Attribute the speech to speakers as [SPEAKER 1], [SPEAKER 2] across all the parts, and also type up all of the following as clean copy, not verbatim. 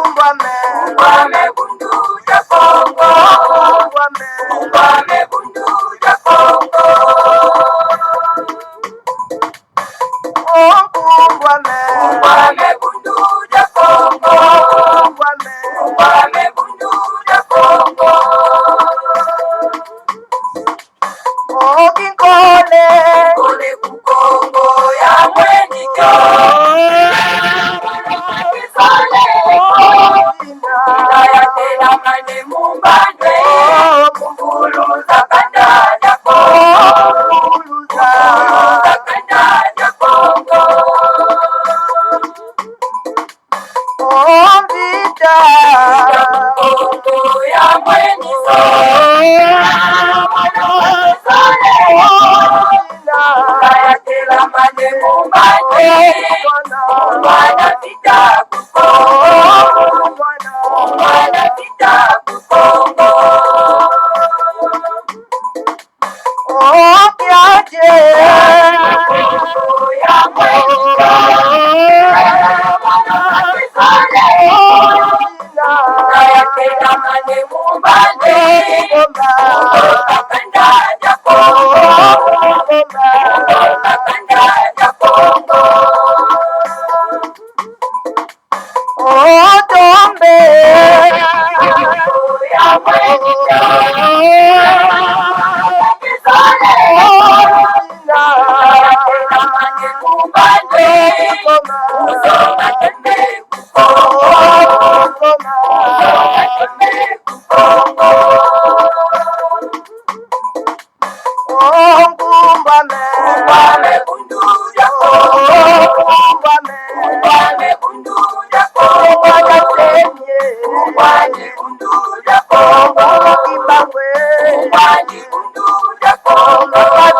[SPEAKER 1] Ungwame bundu ya Kongo. Ungwame bundu ya Kongo. Ungwame bundu ya Kongo. Ungwame bundu ya Kongo. Kole kukongo ya mweniko. Kaya tela mane mumbande. Kumbuluza kanda ya Kongo. Kumbuluza kanda ya Kongo. Vita kukongo ya mweniko. Kaya tela mane mumbande. Mwana vita kukongo. Mwana vita kukongo. Kiaje ya mweniko. Kaya tela mane mumbande. Kanda ya Kongo. Kanda ya Kongo. Tombe ya mweniko. Kaya tela mane mumbande. Uzonga tembe kukongo. Uzonga tembe kukongo. Ungwame bundu ya Kongo. Ungwame bundu ya Kongo. Ungwame bundu ya Kongo. Ungwame bundu ya Kongo. Ungwame bundu ya Kongo. Ungwame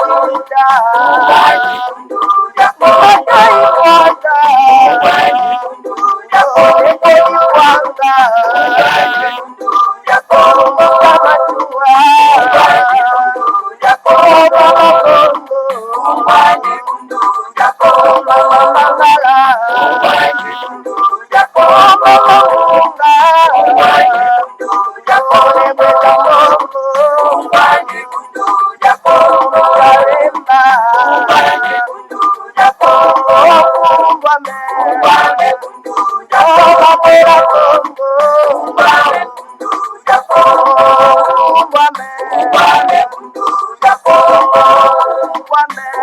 [SPEAKER 1] bundu ya Kongo.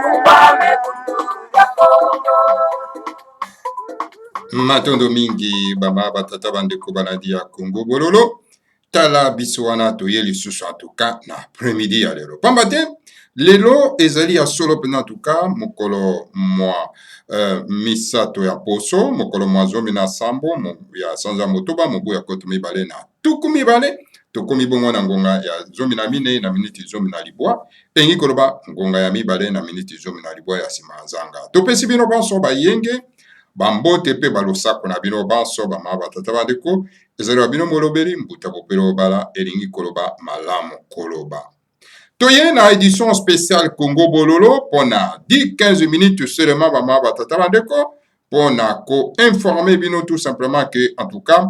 [SPEAKER 1] Ungwame bundu ya Kongo.
[SPEAKER 2] Matondo mingi bama batata bandeko balandi ya Congo bololo tala biso wana toyeli susu en tout cas na après-midi ya lelo pamba te lelo ezali ya solo pena en tout cas mokolo mwa misato ya poso mokolo mwa zomi na sambo ya sanza motoba mobu ya koto mibale na tuku mibale tokomi bongo na ngonga ya zomi na mine na miniti zomi na libwa engi koloba ngonga ya mibale na miniti zomi na libwa ya nsima nzanga topesi bino banso bayenge bambote pe balosako na bino banso bama batata bandeko ezali wa bino molobeli mbuta popelo bala elingi koloba malamu koloba toye na édition spéciale Congo Bololo pona 10-15 minutes seulement bama batata bandeko pona ko informer bino tout simplement que en tout cas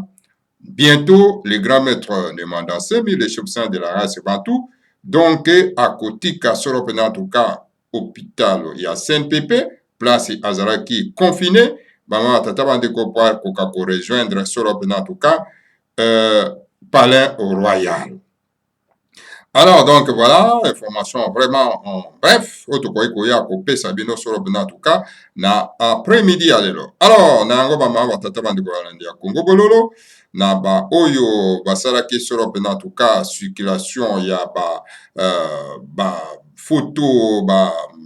[SPEAKER 2] bientôt les grands maîtres de Mandansemi les chefs saints de la race bantou donc à Kotika solo en tout cas hôpital il y a Saint-Pépé place Azaraki confiné Bama tata bandeko pour koka ko rejoindre solo en tout cas palais royal. Alors donc voilà, information vraiment en bref, otokoy koya ko pesa bino solo en tout cas na après-midi alelo. Alors na ngo bama tata bandeko balandi ya Congo Bololo na ba oyo basalaki solo en tout cas circulation ya ba photo,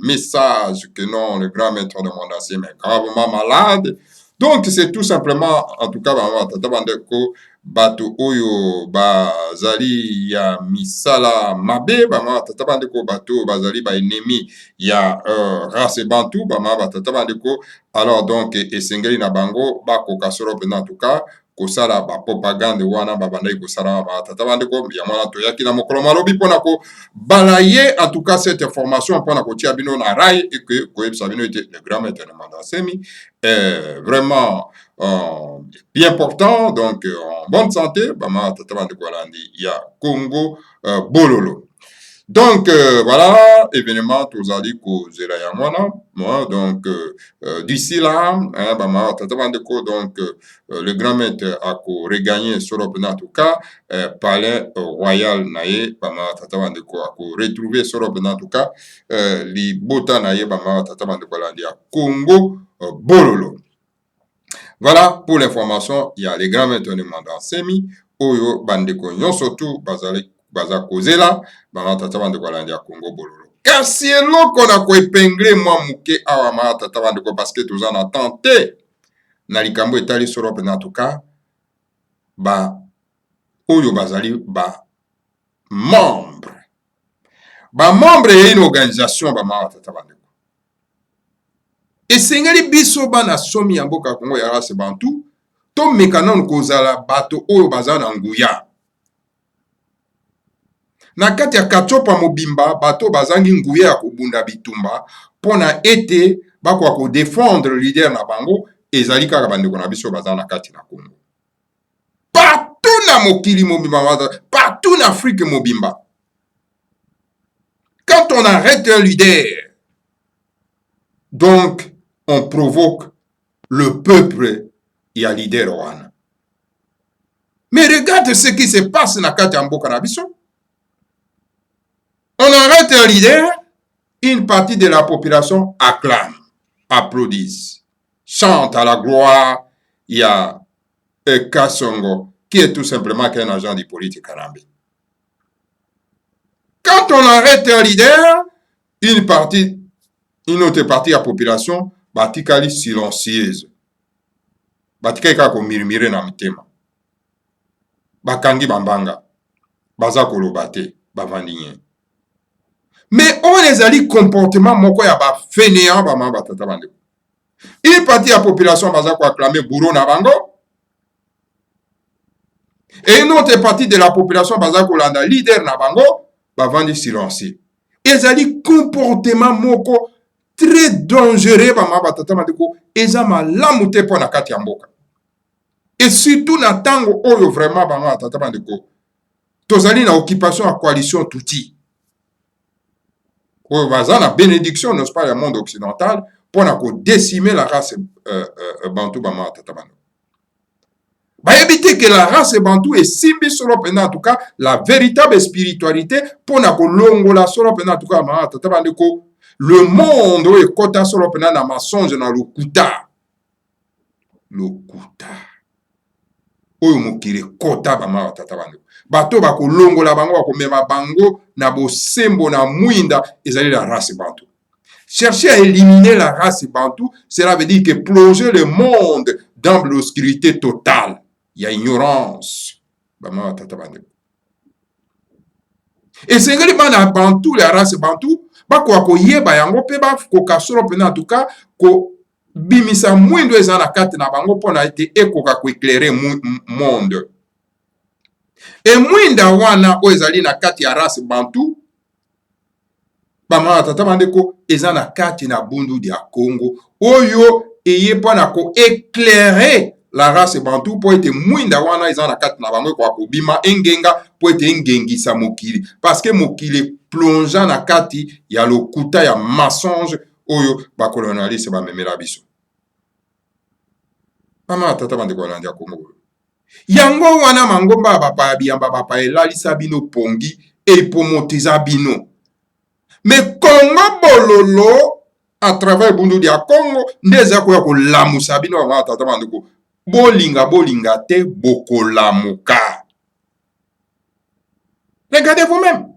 [SPEAKER 2] message que non, le grand maître de Mandansemi est gravement malade. Donc, c'est tout simplement, en tout cas, tata bandeko, bato oyo bazali ya misala mabe, tata bandeko bato bazali ba ennemi ya race bantu, tata bandeko. Alors donc, esengeli na bango, bako kasoro pena en tout cas, kosala bapropagande wana babandaki kosala batata bandeko ya mwana toyaki na mokolo malobi mpona kobalaye en tout cas cette information mpona kotia bino na rai eke koyebisa bino ete le grand maître Nemanda Nsemi vraiment bien portant, donc en bonne santé bama tata bandeko alandi ya Congo bololo. Donc voilà, événement tozali kozela ya mwana, donc d'ici là, hein, bama tata bandeko, donc le grand maître a regagné solo en tout cas palais royal naye bama tata bandeko a retrouver solo en tout cas li bota naye bama tata bandeko alandi ya Congo bololo. Voilà pour l'information, il y a les grands maîtres de Nemanda Nsemi oyo bandeko nyonso tu bazali baza kozela bama tata bandeko alandi ya Congo bololo. Kasi eloko na koepengle mwa muke awa ma tata bandeko parce que toza na tante na likambo etali solo pena en tout cas ba oyo bazali ba membre ya une organisation bama tata bandeko esengeli biso bana somi ya mboka Congo ya race bantu to mekana kozala bato oyo baza na nguya na kati ya katsopa mobimba bato bazangi nguya ya kobunda bitumba pona ete bakwa ko défendre leader na bango ezali kaka bandeko na biso baza na kati na Congo partout na mokili mobimba partout na Afrique mobimba. Quand on arrête un leader, donc on provoque le peuple et un leader wana. Mais regarde ce qui se passe na kati ya mboka na biso. On arrête un leader, une partie de la population acclame, applaudisse, chante à la gloire. Il y a Kasongo qui est tout simplement qu'un agent du politique Karambi. Quand on arrête un leader, une autre partie de la population batikali silencieuse. Batikali kako murmure na mitema. Bakangi bambanga. Baza koloba te, bavandi nye. Mais on les a dit comportement moko ya ba fainéant ba ma batata bandeko. Une partie de la population baza ko acclamer bourreau na bango. Et une autre partie de la population baza ko landa leader na bango bavandi silencieux. Ils a dit comportement moko très dangereux ba ma batata bandeko. Eza malamu te pona kati ya mboka. Et surtout na tango oyo vraiment ba ma batata bandeko. Tozali na occupation à coalition touti. Baza na bénédiction, n'est-ce pas, le monde occidental, pour décimer la race bantou bama tatabano. Bah éviter que la race bantou est simbi solo pendant en tout cas la véritable spiritualité pour na ko longola solo pendant en tout cas bama tatabano ko le monde est kota solo pendant na mensonge na lokuta. Lokuta. Oyo mokile kota bama tatabano. Bato bako longola bango bako mema bango na bosembo na mwinda ezali la race bantou. Chercher à éliminer la race bantou, cela veut dire que plonger le monde dans l'obscurité totale. Il y a ignorance. Bama tata bande. Et c'est que na bantou la race bantou bako ko yeba yango pe ba ko kasoro pena en tout cas ko bimisa mwindo ezana kati na bango pona ete ekoka ko éclairer monde. Et mwinda wana o ezali na kati ya race bantu bama tata bandeko eza na kati na bundu dia Congo oyo eye pona ko éclairer la race bantu po ete mwinda wana eza na kati na bango ko bima engenga po ete engengisa mokili parce que mokili plongeant na kati ya lokuta ya mensonge oyo ba colonialiste ba memela biso bama tata bandeko na dia Congo. Yango wana mangomba bapa biyamba bapa elalisa bino pongi epomotiza bino. Mais Congo bololo à travers bundu dia Congo ndeza ko ya ko lamusa bino ba tata bandeko bolinga te bokolamuka. Regardez vous-même.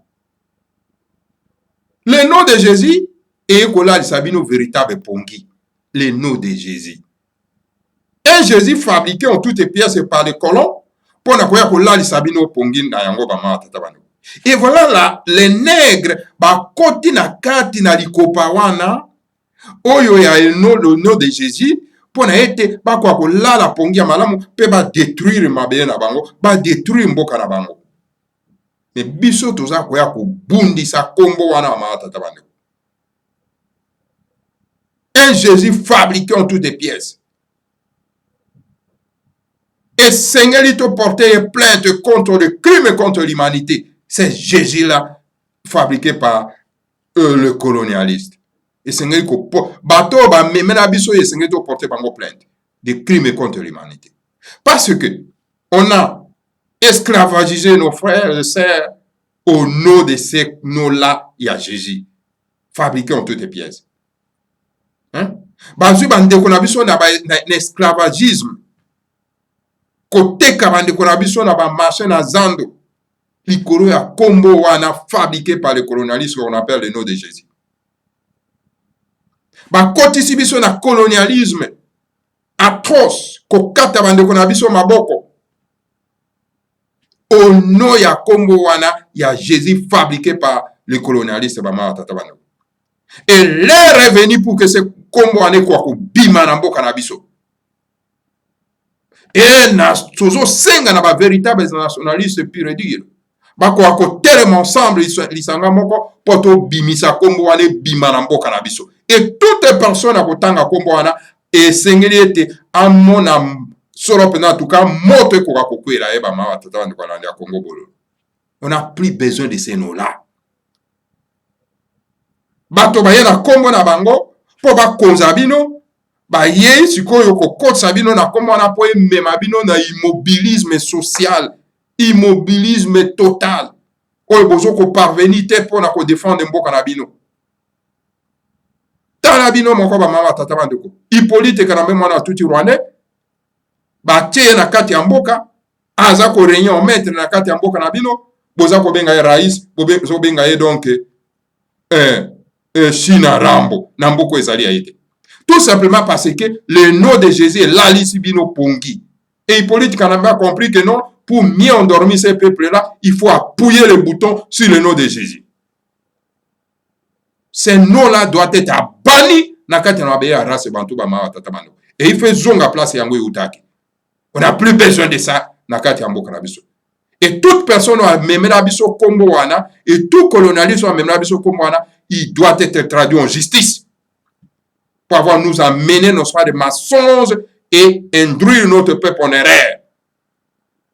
[SPEAKER 2] Le nom de Jésus est kolalisa bino véritable pongi. Le nom de Jésus. Un Jésus fabriqué en toutes pièces par les colons pour na koya kolali sabino pongi na yango ba ma tata bano. Et voilà là les nègres ba koti na kati na likopa wana oyo ya le nom de Jésus mpo na ete bakoka kolala pongi ya malamu mpe badétruire mabele na bango, badétruire mboka na bango. Me biso toza koya kobundisa kombo wana ya mama tata bandeko. Un Jésus fabriqué en toutes pièces. Et Seigneur, te porter plainte contre le crime et contre l'humanité. C'est Jésus-là, fabriqué par le colonialiste. Et Seigneur, bateau, même la biso, et Seigneur, te porter plainte des crimes contre l'humanité. Parce que on a esclavagisé nos frères et sœurs au nom de ces noms-là, il y a Jésus, fabriqué en toutes pièces. Bazui bandeko na biso na esclavagisme. Koteka bandeko na biso na ba marché na zando. Likolo ya kombo wana fabriqué par le colonialisme qu'on appelle le nom de Jésus. Ba kotisi biso na colonialisme atroce kokata bandeko na biso maboko. Au nom ya kombo wana ya Jésus fabriqué par le colonialiste bama tata bandeko. Et l'heure est venue pour que ce kombo ane kwa kubima na mboka na biso. Et na tozo senga na ba véritables nationalistes pur et dur. Bako ako tellement ensemble lisanga moko poto bimisa kombo ane bima na mboka na biso. Et toute personne akotanga kombo wana et sengeli ete amona solo pena en tout cas moto ko kokwela eba ma tata bandi kwa ndia Congo bolo. On n'a plus besoin de ces noms-là. Bato baye na kombo na bango po bakonza bino baye sikoyo kokotsa bino na kombo na po emema bino na immobilisme social, immobilisme total oyo bozo ko parvenir te po na ko défendre mboka na bino. Tala bino moko ba mama tata bandeko Hippolyte kana mema na tuti Rwanda batie na kati ya mboka aza ko réunion maître na kati ya mboka na bino boza ko benga ye rais bozo benga ye donc China Rambo, Namboko ezali aide. Tout simplement parce que le nom de Jésus est là, Bino Pongi. Et Hippolyte Kanamba a compris que non, pour mieux endormir ces peuples-là, il faut appuyer le bouton sur le nom de Jésus. Ce nom-là doit être banni. Et il fait zonga place yango utaki. On n'a plus besoin de ça. Et toute personne a même la biso kombo wana, et tout colonialiste a même la biso kombo wana, il doit être traduit en justice pour avoir nous amener nos soins de mensonges et induire notre peuple en erreur.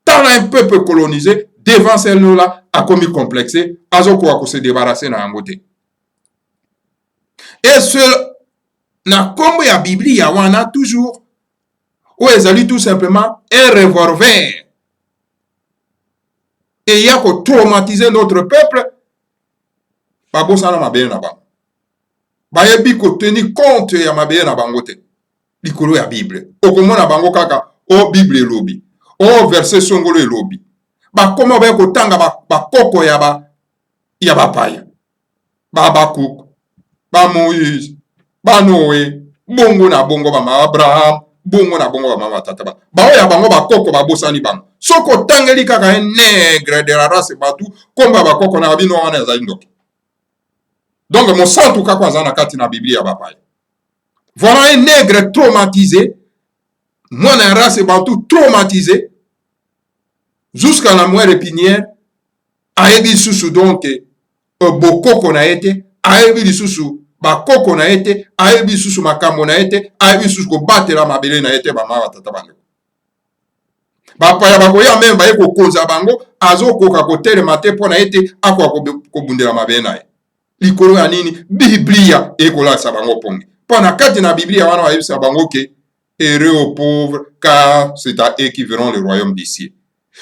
[SPEAKER 2] Tant un peuple colonisé, devant celle-là, a commis complexé, a se débarrasser na angote. Et ce, na kombo ya Bible ya wana toujours, où ezali tout simplement un revolver. Et il y a que traumatiser notre peuple. Babosana mabele na bango. Bayebi ko tenir compte ya mabele na bango te. Likolo ya Bible. Okomona bango kaka o Bible elobi. O verset songolo elobi. Ba koma ba ko tanga ba koko ya ba paya. Ba Bakuk, ba Moïse, ba Noé, bongo na bongo ba Abraham, bongo na bongo ba mama tata ba. Ba oya bango ba koko ba bosani bango. Soko tangeli kaka un nègre de la race batu komba ba koko na bino wana ezali ndoki. Donc, mon sang, tout cas, quoi, dans la Bible, voilà un nègre traumatisé, moi, un race bantou traumatisé, jusqu'à la moelle épinière, a ébi sous donc, boko qu'on a été, a ébi sous, ba koko na été, a ébi sous makambo na été, a ébi sous ko battre la mabele na été, ba mama tata bango. Ba pa ya ba ko ya même ba ko koza bango, azo ko ka ko tere mate po na été, akwa ko bundela mabele na. Likolo ya nini Biblia ekola sabango pongi. Pendant kati na Biblia wana wa yebisa bango ke heureux aux pauvres car c'est à eux qui verront le royaume d'ici.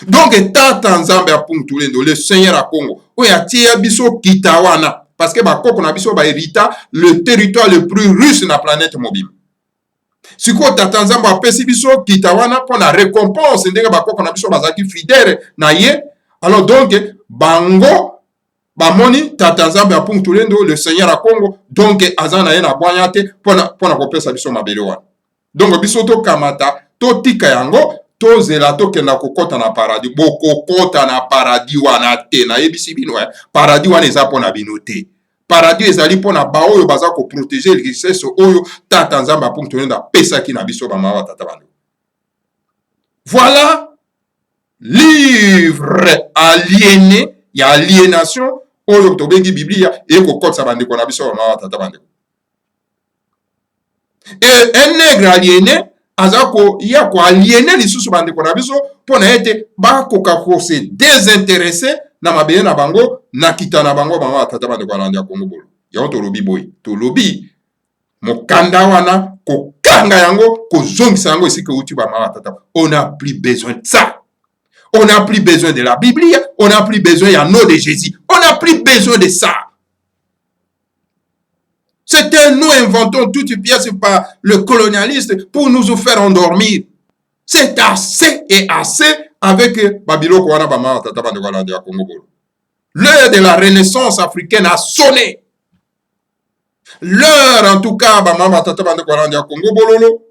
[SPEAKER 2] Donc tata nzambe a puntulendo le Seigneur a Congo. Oya tia biso kitawana parce que ba koko na biso ba hérita le territoire le plus riche na planète mobile. Siko tata nzambe a pesi biso kitawana pour la récompense ndenge ba koko na biso bazaki fidèle na ye. Alors donc bango bamoni tata nzambe ya puntulendo le Seigneur a Congo donc azana ye na bwanyate pona kopesa biso mabele wana. Donc biso to kamata to tika yango to zela to kenda kokota na paradis boko kota na paradis wana te na yebisi bino paradis wana eza pona bino te. paradis ezali mpona baoyo baza koprotege richesse oyo tata nzambe apunktonenda apesaki na biso bamama batata bandeko. Voilà livre aliéné ya aliénation oyo tobengi biblia ekokotisa bandeko na biso bamama batata bandeko. Et un nègre aliéné aza koya koaliéné lisusu bandeko na biso mpona ete bakoka kose désintéressé na mabele na bango na kita na bango bamama batata bandeko balandi ya Kongo bolo. Yango tolobi boye, tolobi mokanda wana kokanga yango kozongisa yango esika uti bamama batata. On n'a plus besoin de ça. On n'a plus besoin de la Bible, on n'a plus besoin du nom de Jésus. On n'a plus besoin de ça. C'était nous inventons toute pièce par le colonialiste pour nous faire endormir. C'est assez et assez avec Babylone Kouana Bama Tata Bandegala de Congo. L'heure de la renaissance africaine a sonné. L'heure en tout cas Bama Tata Bandegala de Congo Bololo.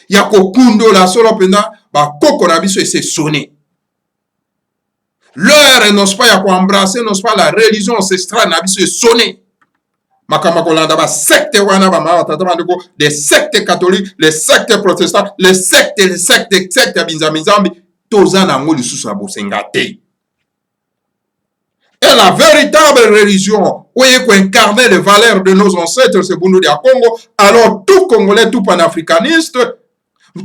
[SPEAKER 2] Yako kundo la solo penda ba koko na biso et c'est sonné. L'heure n'ose pas yako embrasser, n'ose pas la religion ancestrale na biso et sonné. Makama kolanda ba secte wana ba ma tata bandeko, les sectes catholiques, les sectes protestants, les sectes binzamizambi toza na ngo lisusu abosenga te. Et la véritable religion où il faut incarner les valeurs de nos ancêtres, c'est Bundu dia Congo. Alors tout Congolais, tout panafricaniste,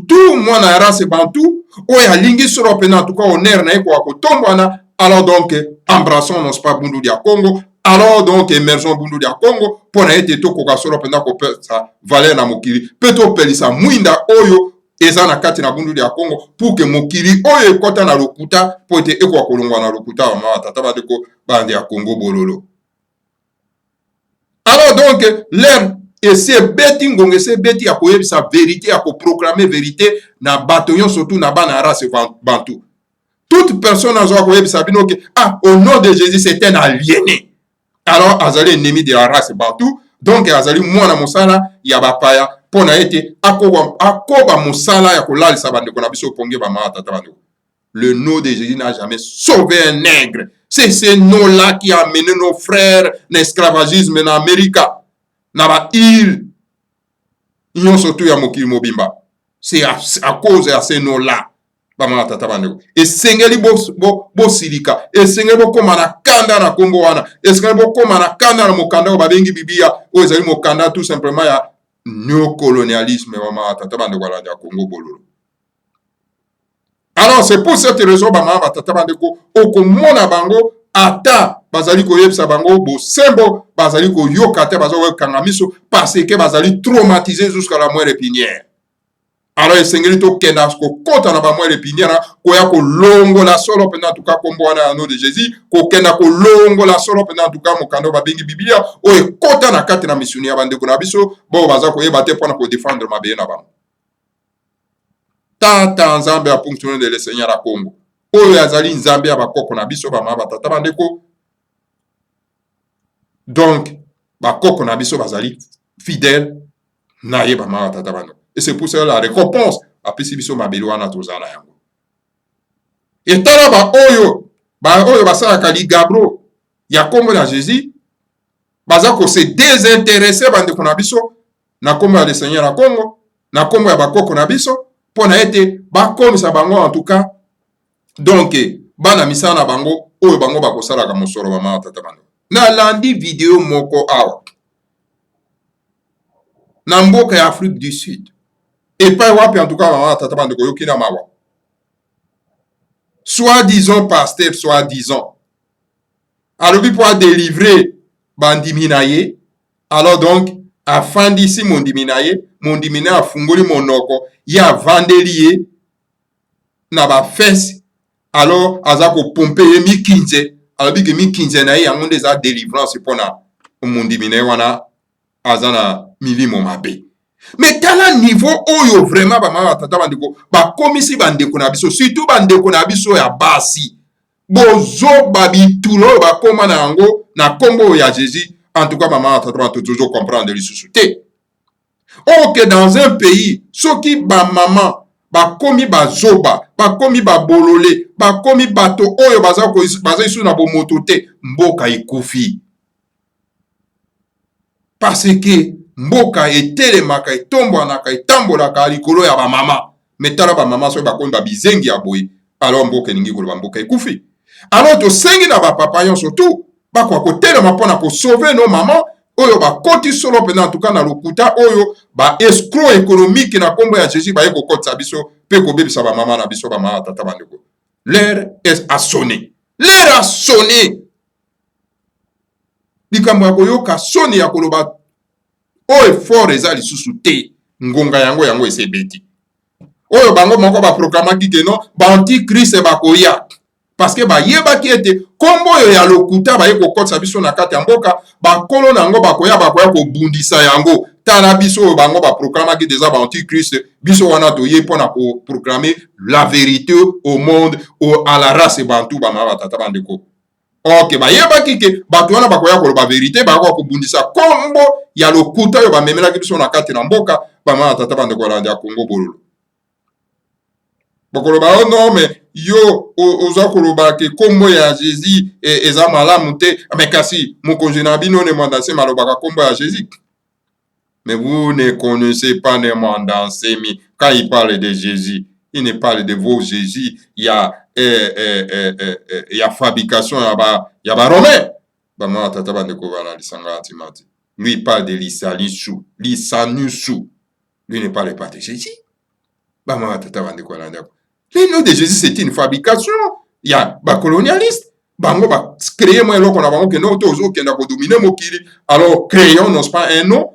[SPEAKER 2] tout mwana race bantou, où il y a lingi sur en tout cas honneur na eko akotombwana. Alors donc embrassons nos pas Bundu dia Congo. Alors donc émergeons Bundu dia Congo pour na ete to koka soro pena ko sa valeur na mokili. Peto pelisa mwinda oyo eza na kati na Bundu dia Congo pour que mokili oyo ekota na lokuta pour ete eko akolongwa na lokuta wa mama tata bandeko bande ya Congo bololo. Alors donc l'air et c'est beti ngonge c'est beti ya koyebisa vérité ya ko proclamer vérité na batoyon surtout na bana race bantu. Toute personne a zoa koyebisa bino que au nom de Jésus c'est un aliéné. Alors azali ennemi de la race bantu donc azali mwana mosala ya bapaya pona ete akoba mosala ya kolalisa bandeko na biso ponge ba mama tata bandeko. Le nom de Jésus n'a jamais sauvé un nègre. C'est ce nom-là qui a amené nos frères l'esclavagisme en Amérique. Na ba île. Ils surtout ya mokili mobimba. C'est à cause de ce nom-là. Bama tata bandeko. Et sengeli bo silika. Et sengeli bo koma na kanda na Congo wana. Et sengeli bo koma na kanda na mokanda ba bengi bibia. O ezali mokanda tout simplement ya néocolonialisme bama tata bandeko la ya Congo bololo. Alors c'est pour cette raison bama batata bandeko okomona bango ata bazali koyebisa bango bo sembo bazali koyoka te bazali kanga miso parce que bazali traumatisé jusqu'à la moelle épinière. Alors esengeli to kenda ko kota na ba moelle épinière ko ya ko longo la solo pena tout cas kombo wana no de Jésus ko kenda ko longo la solo pena tout cas mokando ba bengi biblia o e kota na kati na misioni ya bandeko na biso bo baza ko yeba te pona ko défendre mabeye na bango. Tata nzambe a fonctionné de le Seigneur à Congo. Oyo azali nzambe ya bakoko na biso ba mama batata bandeko. Donc bakoko na biso bazali fidèle na ye ba mama batata bandeko. Et c'est pour ça la récompense a pesi biso mabelo wana tozana yango. Et tala ba oyo basala ligabro ya kombo na Jésus baza ko se désintéresser bandeko na biso na kombo ya le Seigneur à Congo, na kombo ya bakoko na biso. Pona ete bakomisa bango en tout cas donc bana misana bango oyo bango bakosala ka mosoro mama tata bango na landi vidéo moko awa na mboka ya Afrique du Sud et pas wapi en tout cas mama tata bango yoki na mawa soi-disant pasteur soi-disant alobi pour délivrer bandiminaye alors donc afandisi mondiminaye mondimina afungoli monoko ya vandelier na ba fesse alors azako pomper ye mikinze alobi ke mikinze na ye yango ndeza délivrance pona mondimina wana azana milimo mabe. Mais tala niveau oyo vraiment ba mama tata bandeko ba komisi bandeko na biso surtout bandeko na biso ya basi bozo babitulo ba koma na yango na kombo ya Jésus. En tout cas maman tata bandeko toujours comprendre les sous-soutés. Or que dans un pays, ceux qui ba maman, ba komi ba zoba, ba komi ba bolole, ba komi bato oyo baza isu na bo motote, mboka ikufi. parce que mboka etelemaka etombwanaka etambolaka likolo ya bamama me tala bamama soki bakomi babizengi ya boye alors mboka elingi koloba mboka ekufi. Alors tosengi na bapapa nyonso tu bakoka kotelema mpona kosauve no mama oyo bakoti solo mpena antuka na lokuta oyo baescro économique na nkombo ya jésus baye kokotisa biso mpe kobebisa bamama na biso bamama tata bandeko. L'heure a sonné, l'heure a sonné. Likambo ya koyoka soni ya koloba oyo fort eza lisusu te ngonga yango ese ebeti oyo bango moko baproklamaki ke non baantikriste bakoya parce que bayebaki ete kombo oyo ya lokuta baye kokotisa biso na kati ya mboka bakolo na yango bakoya kobundisa yango tala biso oyo bango baproklamaki deja baantikriste biso wana toye mpona koproklame la vérité au monde à la race bantu bamama batata bandeko. Ok, bayebaki ke bato wana bakoya koloba verite bakoya kobundisa kombo ya lokuta oyo bamemelaki biso na kati na mboka bamama tata bandeko balandi ya Congo bololo. Bakoloba oh non mais yo oza koloba ke kombo ya Jésus eza malamu te mais kasi mokonzi na bino ne mwandase malobaka kombo ya Jésus. Mais vous ne connaissez pas ne mwandasemi quand il parle de Jésus. Il ne parle de vos Jésus, il y a fabrication, il y a Romain. Lui, il parle de l'Issanusu. Lui ne parle pas de Jésus. Le nom de Jésus, c'est une fabrication. Il y a des colonialistes. Bango ba créer moi eloko na bango ke no tozo ke na ko dominer mokili. Alors créons non pas un nom.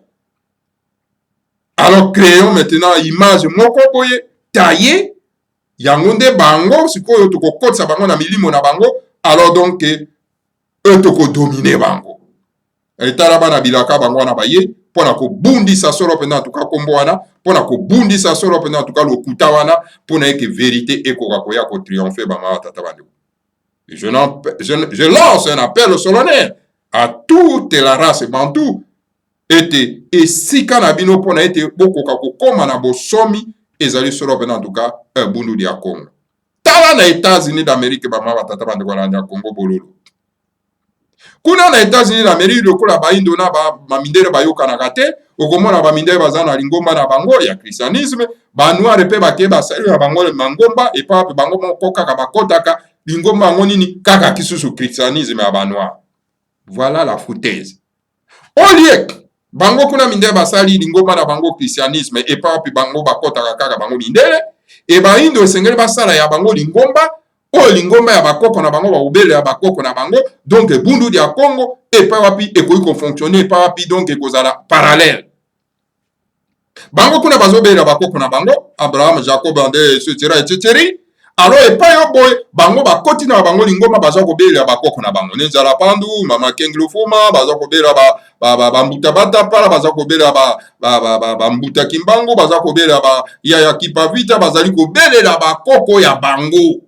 [SPEAKER 2] Alors créons maintenant image moko boye taillé yango nde bango sikoyo tokokotisa bango na milimo na bango alors donc eux tokodomine bango etala bana bilaka bango wana baye mpona kobundisa solo mpena tuka kombo wana mpona kobundisa solo mpena tuka lokuta wana mpona eke vérité ekoka koya kotriomphe bamama tata bandeko. Je lance un appel solennel à toute la race bantu ete esika na bino mpona ete bokoka kokoma na bosomi ezali solo mpena tuka bundu ya Congo. Tala na États-Unis d'Amérique bamama batata bandeko balandi ya Congo bololo. Kuna na États-Unis d'Amérique lokola baindo na bamindele bayokanaka te okomona bamindele baza na lingomba na bango ya christianisme banoire mpe bake basali na bango mangomba epa mpe bango moko kaka bakotaka lingomba yango nini kaka kisusu christianisme ya banoire. Voilà la foutaise. Au lieu bango kuna mindele basali lingomba na bango christianisme epa mpe bango bakotaka kaka bango mindele e baindo esengeli basala ya bango lingomba oyo lingomba ya bakoko na bango baubele ya bakoko na bango donc bundu ya Congo epa wapi ekoki kofonctionner epa wapi donc ekozala parallèle bango kuna bazobele ya bakoko na bango Abraham Jacob ande etc. alors epa yo boy bango bakoti na bango lingomba baza kobele ya bakoko na bango nenzala pandu mama kenglo fuma baza kobele bambuta batapala baza kobele bambuta kimbango baza kobele ya kipavita bazali kobele la bakoko ya bango.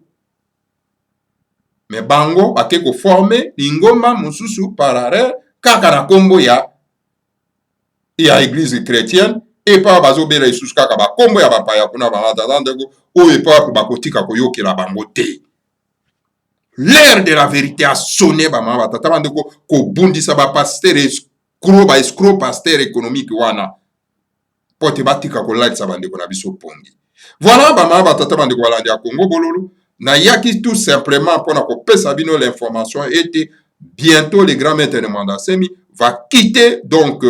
[SPEAKER 2] Mais bango bake ko former lingomba mususu parallèle kaka na kombo ya église chrétienne et pas bazobela isusu kaka ba kombo ya bapaya kuna ba ndeko o et pas bakotika koyokela bango te. L'heure de la vérité a sonné ba mama tata bandeko ko bundisa ba pasteur escroc pasteur économique wana pote batika ko light bandeko na biso pongi. Voilà ba mama tata bandeko balandi ya Congo bololo. Na yaki tout simplement pour kopesa bino l'information était bientôt le grand maître de Mwandasemi va quitter donc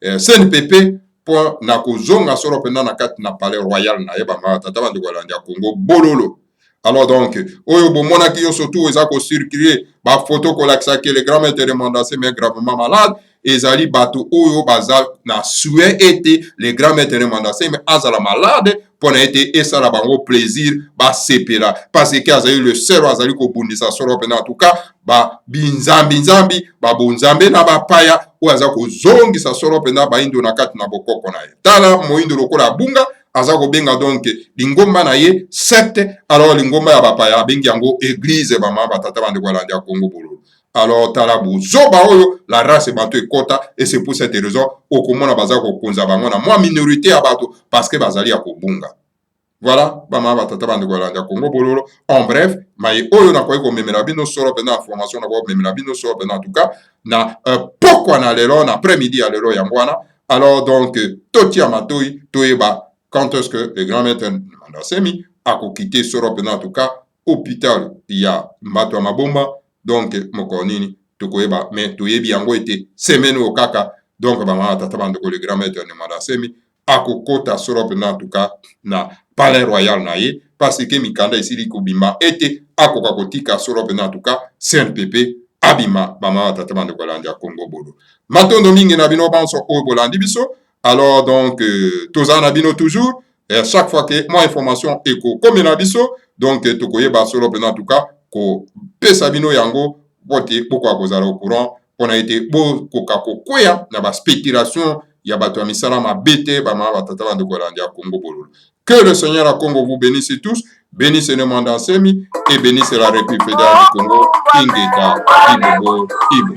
[SPEAKER 2] CNPP pour na kozonga solo pendant na kati na palais royal na yeba ma tata bandi kolandi ya Congo bololo. Alors donc oyo bomona ki yo surtout eza ko circuler ba photo ko laksa que le grand maître de Mwandasemi est gravement malade ezali bato oyo baza na souhait était le grand maître de Mwandasemi azala malade pour ete esala bango plaisir ba sepela parce que azali le seul azali ko bundisa solo pena en tout cas ba binzambi ba bonzambe na ba paya o aza ko zongisa solo pena ba indo na kati na bokoko na ye tala moindo lokola bunga aza ko benga donc lingomba na ye secte alors lingomba ya ba paya bengi yango église ba mama batata bande kwa landi ya Congo bololo. Alors tala buzoba oyo la race bato ekota et c'est pour cette raison okomona baza ko konza bango na moi minorité ya bato parce que bazali ya kobunga. Voilà, bama batata bandeko balanda Congo bololo. En bref, maye oyo na koyi ko memela bino solo pena information na ko memela bino solo pena en tout cas na pourquoi na lelo na après-midi à lelo yangwana. Alors donc totia matoi toyeba quand est-ce que le grand maître Mandasemi a quitté solo pena en tout cas hôpital ya mbato mabomba donc mokonini tokoyeba mais toyebi yango ete semaine o kaka donc bama batata bandeko le grand maître Mandasemi akokota solo pena en tout cas na palais royal na ye parce que mikanda esili kobima ete akoka kotika solo pena en tout cas CNPP abima bama batata bandeko balandi ya Congo bolo matondo mingi na bino banso oyo bolandi biso alors donc toza na bino toujours et à chaque fois que moi information ekokomela biso donc tokoyeba solo pena en tout cas kopesa bino yango bote bokoka kozala au courant mpona ete bokoka kokwea na baspéculation ya bato ya misala mabe te bama batata bandeko balandi ya Congo bololo. Que le Seigneur à Congo vous bénisse tous, bénisse le Mandasemi et bénisse la République fédérale du Congo, Ingeka, Ibobo, Ibo.